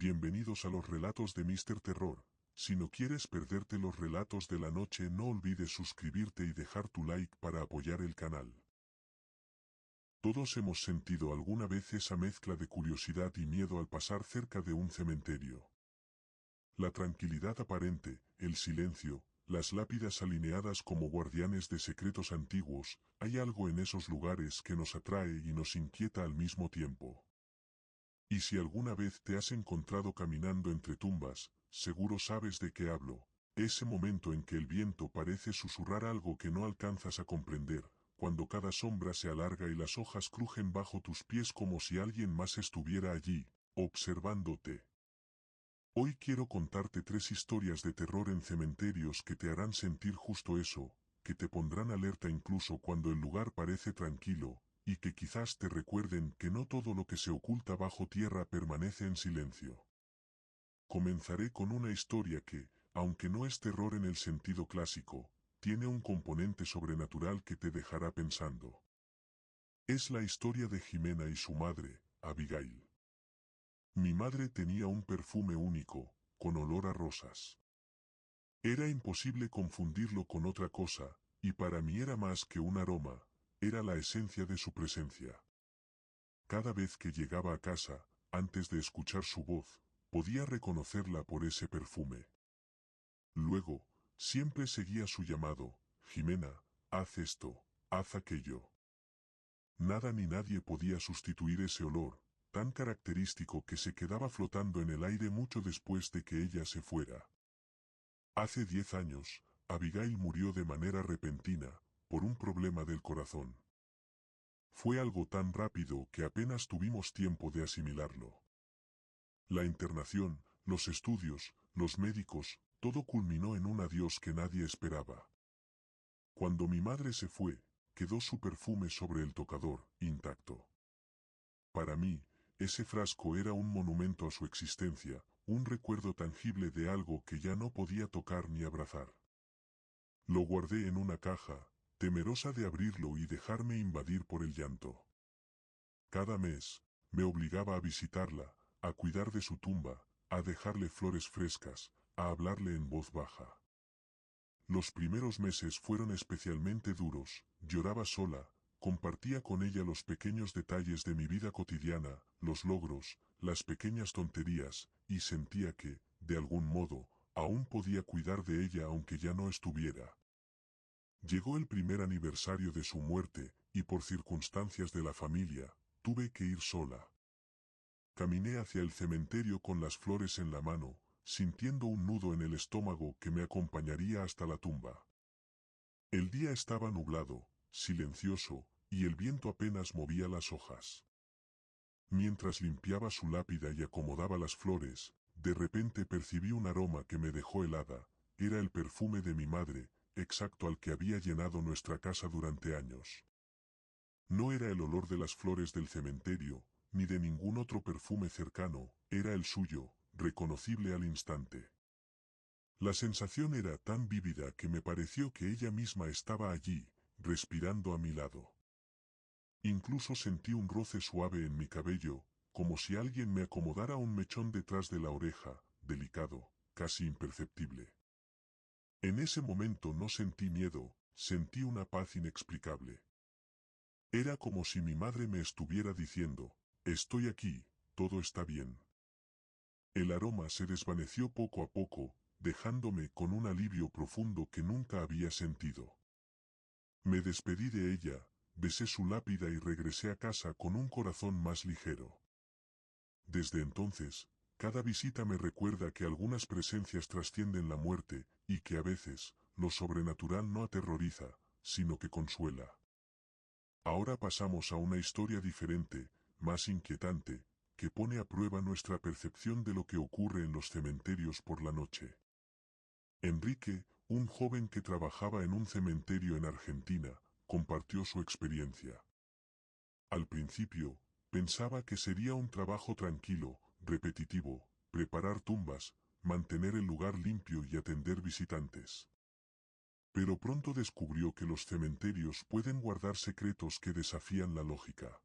Bienvenidos a los relatos de Mr. Terror. Si no quieres perderte los relatos de la noche, no olvides suscribirte y dejar tu like para apoyar el canal. Todos hemos sentido alguna vez esa mezcla de curiosidad y miedo al pasar cerca de un cementerio. La tranquilidad aparente, el silencio, las lápidas alineadas como guardianes de secretos antiguos, hay algo en esos lugares que nos atrae y nos inquieta al mismo tiempo. Y si alguna vez te has encontrado caminando entre tumbas, seguro sabes de qué hablo. Ese momento en que el viento parece susurrar algo que no alcanzas a comprender, cuando cada sombra se alarga y las hojas crujen bajo tus pies como si alguien más estuviera allí, observándote. Hoy quiero contarte 3 historias de terror en cementerios que te harán sentir justo eso, que te pondrán alerta incluso cuando el lugar parece tranquilo, y que quizás te recuerden que no todo lo que se oculta bajo tierra permanece en silencio. Comenzaré con una historia que, aunque no es terror en el sentido clásico, tiene un componente sobrenatural que te dejará pensando. Es la historia de Jimena y su madre, Abigail. Mi madre tenía un perfume único, con olor a rosas. Era imposible confundirlo con otra cosa, y para mí era más que un aroma, era la esencia de su presencia. Cada vez que llegaba a casa, antes de escuchar su voz, podía reconocerla por ese perfume. Luego, siempre seguía su llamado: Jimena, haz esto, haz aquello. Nada ni nadie podía sustituir ese olor, tan característico que se quedaba flotando en el aire mucho después de que ella se fuera. Hace 10 años, Abigail murió de manera repentina, por un problema del corazón. Fue algo tan rápido que apenas tuvimos tiempo de asimilarlo. La internación, los estudios, los médicos, todo culminó en un adiós que nadie esperaba. Cuando mi madre se fue, quedó su perfume sobre el tocador, intacto. Para mí, ese frasco era un monumento a su existencia, un recuerdo tangible de algo que ya no podía tocar ni abrazar. Lo guardé en una caja, temerosa de abrirlo y dejarme invadir por el llanto. Cada mes, me obligaba a visitarla, a cuidar de su tumba, a dejarle flores frescas, a hablarle en voz baja. Los primeros meses fueron especialmente duros, lloraba sola, compartía con ella los pequeños detalles de mi vida cotidiana, los logros, las pequeñas tonterías, y sentía que, de algún modo, aún podía cuidar de ella aunque ya no estuviera. Llegó el primer aniversario de su muerte, y por circunstancias de la familia, tuve que ir sola. Caminé hacia el cementerio con las flores en la mano, sintiendo un nudo en el estómago que me acompañaría hasta la tumba. El día estaba nublado, silencioso, y el viento apenas movía las hojas. Mientras limpiaba su lápida y acomodaba las flores, de repente percibí un aroma que me dejó helada. Era el perfume de mi madre, exacto al que había llenado nuestra casa durante años. No era el olor de las flores del cementerio, ni de ningún otro perfume cercano, era el suyo, reconocible al instante. La sensación era tan vívida que me pareció que ella misma estaba allí, respirando a mi lado. Incluso sentí un roce suave en mi cabello, como si alguien me acomodara un mechón detrás de la oreja, delicado, casi imperceptible. En ese momento no sentí miedo, sentí una paz inexplicable. Era como si mi madre me estuviera diciendo: estoy aquí, todo está bien. El aroma se desvaneció poco a poco, dejándome con un alivio profundo que nunca había sentido. Me despedí de ella, besé su lápida y regresé a casa con un corazón más ligero. Desde entonces, cada visita me recuerda que algunas presencias trascienden la muerte, y que a veces, lo sobrenatural no aterroriza, sino que consuela. Ahora pasamos a una historia diferente, más inquietante, que pone a prueba nuestra percepción de lo que ocurre en los cementerios por la noche. Enrique, un joven que trabajaba en un cementerio en Argentina, compartió su experiencia. Al principio, pensaba que sería un trabajo tranquilo, repetitivo, preparar tumbas, mantener el lugar limpio y atender visitantes. Pero pronto descubrió que los cementerios pueden guardar secretos que desafían la lógica.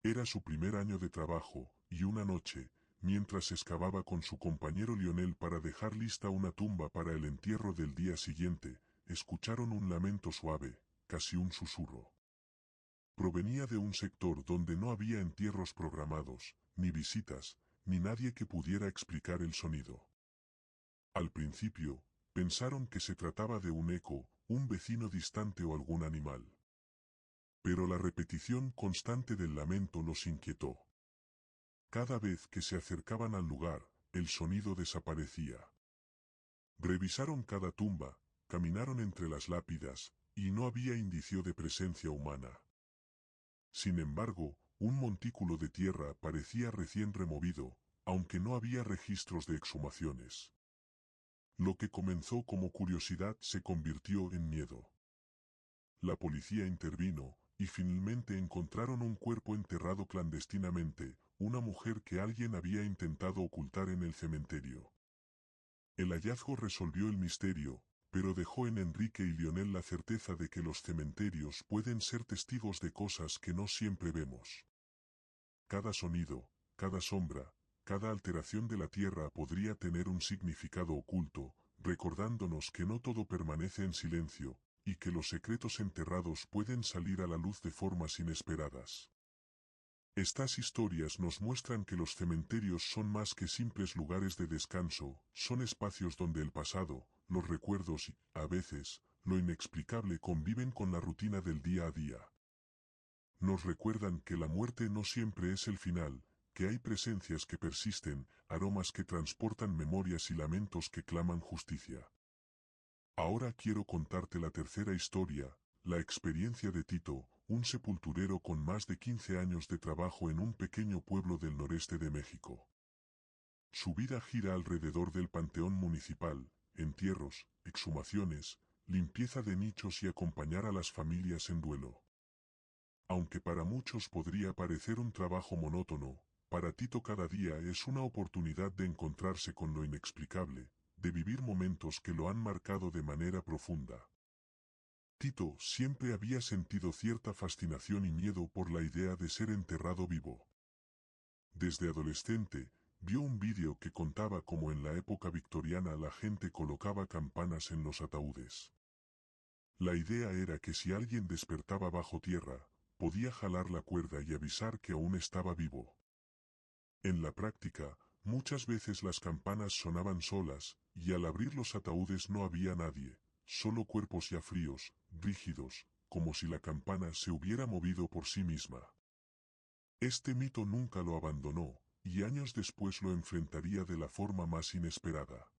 Era su primer año de trabajo, y una noche, mientras excavaba con su compañero Lionel para dejar lista una tumba para el entierro del día siguiente, escucharon un lamento suave, casi un susurro. Provenía de un sector donde no había entierros programados, ni visitas, ni nadie que pudiera explicar el sonido. Al principio, pensaron que se trataba de un eco, un vecino distante o algún animal. Pero la repetición constante del lamento los inquietó. Cada vez que se acercaban al lugar, el sonido desaparecía. Revisaron cada tumba, caminaron entre las lápidas, y no había indicio de presencia humana. Sin embargo, un montículo de tierra parecía recién removido, aunque no había registros de exhumaciones. Lo que comenzó como curiosidad se convirtió en miedo. La policía intervino, y finalmente encontraron un cuerpo enterrado clandestinamente, una mujer que alguien había intentado ocultar en el cementerio. El hallazgo resolvió el misterio, pero dejó en Enrique y Lionel la certeza de que los cementerios pueden ser testigos de cosas que no siempre vemos. Cada sonido, cada sombra, cada alteración de la tierra podría tener un significado oculto, recordándonos que no todo permanece en silencio, y que los secretos enterrados pueden salir a la luz de formas inesperadas. Estas historias nos muestran que los cementerios son más que simples lugares de descanso, son espacios donde el pasado, los recuerdos y, a veces, lo inexplicable conviven con la rutina del día a día. Nos recuerdan que la muerte no siempre es el final, que hay presencias que persisten, aromas que transportan memorias y lamentos que claman justicia. Ahora quiero contarte la tercera historia, la experiencia de Tito, un sepulturero con más de 15 años de trabajo en un pequeño pueblo del noreste de México. Su vida gira alrededor del panteón municipal, entierros, exhumaciones, limpieza de nichos y acompañar a las familias en duelo. Aunque para muchos podría parecer un trabajo monótono, para Tito cada día es una oportunidad de encontrarse con lo inexplicable, de vivir momentos que lo han marcado de manera profunda. Tito siempre había sentido cierta fascinación y miedo por la idea de ser enterrado vivo. Desde adolescente, vio un vídeo que contaba cómo en la época victoriana la gente colocaba campanas en los ataúdes. La idea era que si alguien despertaba bajo tierra, podía jalar la cuerda y avisar que aún estaba vivo. En la práctica, muchas veces las campanas sonaban solas, y al abrir los ataúdes no había nadie, solo cuerpos ya fríos, rígidos, como si la campana se hubiera movido por sí misma. Este mito nunca lo abandonó, y años después lo enfrentaría de la forma más inesperada.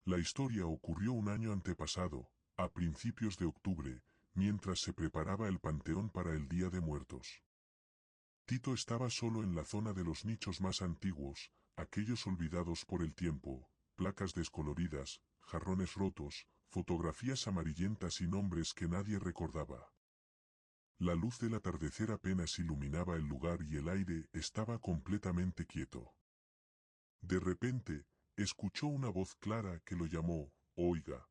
La historia ocurrió un año antepasado, a principios de octubre, mientras se preparaba el panteón para el Día de Muertos. Tito estaba solo en la zona de los nichos más antiguos, aquellos olvidados por el tiempo, placas descoloridas, jarrones rotos, fotografías amarillentas y nombres que nadie recordaba. La luz del atardecer apenas iluminaba el lugar y el aire estaba completamente quieto. De repente, escuchó una voz clara que lo llamó, «Oiga».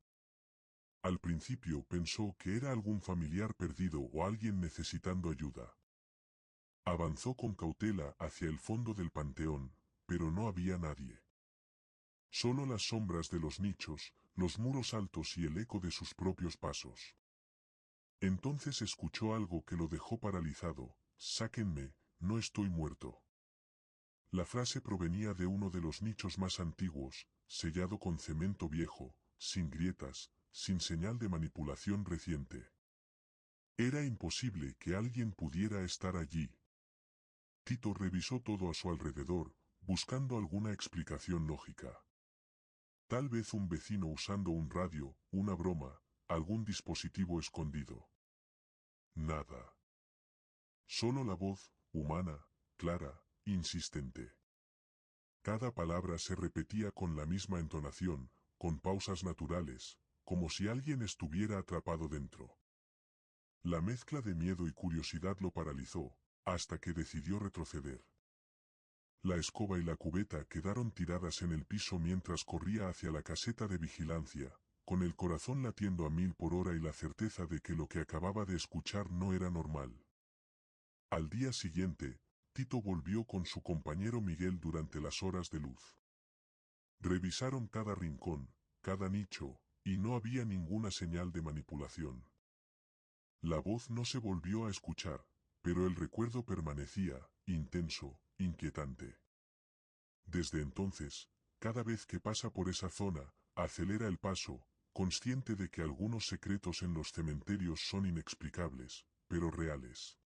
Al principio pensó que era algún familiar perdido o alguien necesitando ayuda. Avanzó con cautela hacia el fondo del panteón, pero no había nadie. Solo las sombras de los nichos, los muros altos y el eco de sus propios pasos. Entonces escuchó algo que lo dejó paralizado, «Sáquenme, no estoy muerto». La frase provenía de uno de los nichos más antiguos, sellado con cemento viejo, sin grietas, sin señal de manipulación reciente. Era imposible que alguien pudiera estar allí. Tito revisó todo a su alrededor, buscando alguna explicación lógica. Tal vez un vecino usando un radio, una broma, algún dispositivo escondido. Nada. Solo la voz, humana, clara, insistente. Cada palabra se repetía con la misma entonación, con pausas naturales, como si alguien estuviera atrapado dentro. La mezcla de miedo y curiosidad lo paralizó, hasta que decidió retroceder. La escoba y la cubeta quedaron tiradas en el piso mientras corría hacia la caseta de vigilancia, con el corazón latiendo a 1000 por hora y la certeza de que lo que acababa de escuchar no era normal. Al día siguiente, Tito volvió con su compañero Miguel durante las horas de luz. Revisaron cada rincón, cada nicho, y no había ninguna señal de manipulación. La voz no se volvió a escuchar, pero el recuerdo permanecía, intenso, inquietante. Desde entonces, cada vez que pasa por esa zona, acelera el paso, consciente de que algunos secretos en los cementerios son inexplicables, pero reales.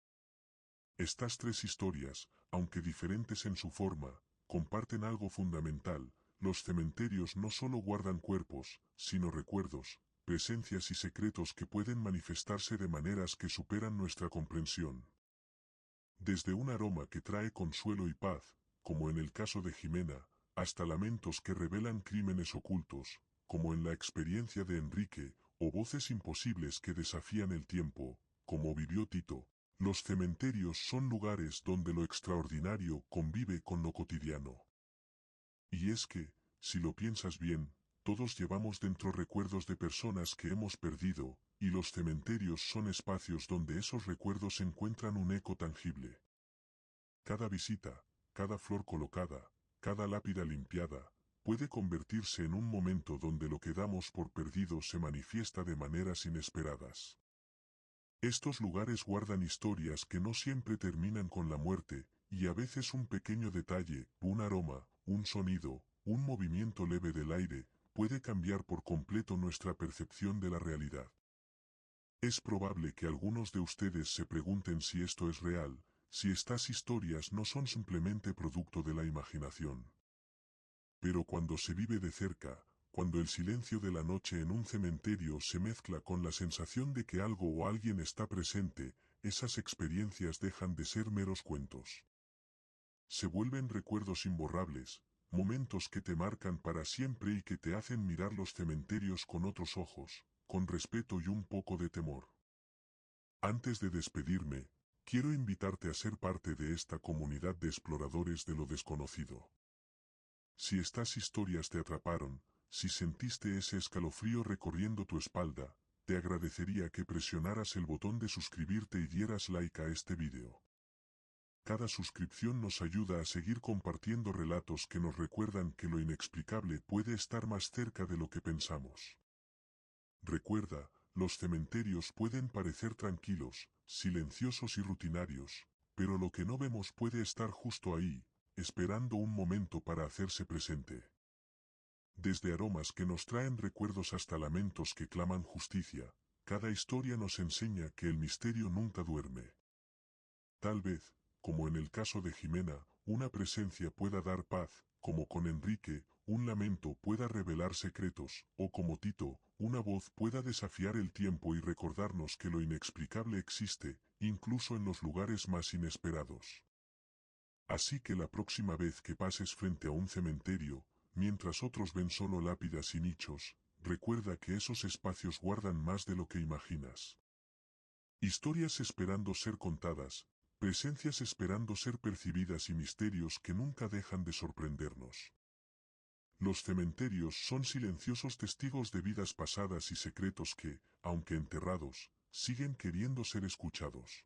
Estas tres historias, aunque diferentes en su forma, comparten algo fundamental: los cementerios no solo guardan cuerpos, sino recuerdos, presencias y secretos que pueden manifestarse de maneras que superan nuestra comprensión. Desde un aroma que trae consuelo y paz, como en el caso de Jimena, hasta lamentos que revelan crímenes ocultos, como en la experiencia de Enrique, o voces imposibles que desafían el tiempo, como vivió Tito. Los cementerios son lugares donde lo extraordinario convive con lo cotidiano. Y es que, si lo piensas bien, todos llevamos dentro recuerdos de personas que hemos perdido, y los cementerios son espacios donde esos recuerdos encuentran un eco tangible. Cada visita, cada flor colocada, cada lápida limpiada, puede convertirse en un momento donde lo que damos por perdido se manifiesta de maneras inesperadas. Estos lugares guardan historias que no siempre terminan con la muerte, y a veces un pequeño detalle, un aroma, un sonido, un movimiento leve del aire, puede cambiar por completo nuestra percepción de la realidad. Es probable que algunos de ustedes se pregunten si esto es real, si estas historias no son simplemente producto de la imaginación. Pero cuando se vive de cerca, cuando el silencio de la noche en un cementerio se mezcla con la sensación de que algo o alguien está presente, esas experiencias dejan de ser meros cuentos. Se vuelven recuerdos imborrables, momentos que te marcan para siempre y que te hacen mirar los cementerios con otros ojos, con respeto y un poco de temor. Antes de despedirme, quiero invitarte a ser parte de esta comunidad de exploradores de lo desconocido. Si estas historias te atraparon, si sentiste ese escalofrío recorriendo tu espalda, te agradecería que presionaras el botón de suscribirte y dieras like a este video. Cada suscripción nos ayuda a seguir compartiendo relatos que nos recuerdan que lo inexplicable puede estar más cerca de lo que pensamos. Recuerda, los cementerios pueden parecer tranquilos, silenciosos y rutinarios, pero lo que no vemos puede estar justo ahí, esperando un momento para hacerse presente. Desde aromas que nos traen recuerdos hasta lamentos que claman justicia, cada historia nos enseña que el misterio nunca duerme. Tal vez, como en el caso de Jimena, una presencia pueda dar paz, como con Enrique, un lamento pueda revelar secretos, o como Tito, una voz pueda desafiar el tiempo y recordarnos que lo inexplicable existe, incluso en los lugares más inesperados. Así que la próxima vez que pases frente a un cementerio, mientras otros ven solo lápidas y nichos, recuerda que esos espacios guardan más de lo que imaginas. Historias esperando ser contadas, presencias esperando ser percibidas y misterios que nunca dejan de sorprendernos. Los cementerios son silenciosos testigos de vidas pasadas y secretos que, aunque enterrados, siguen queriendo ser escuchados.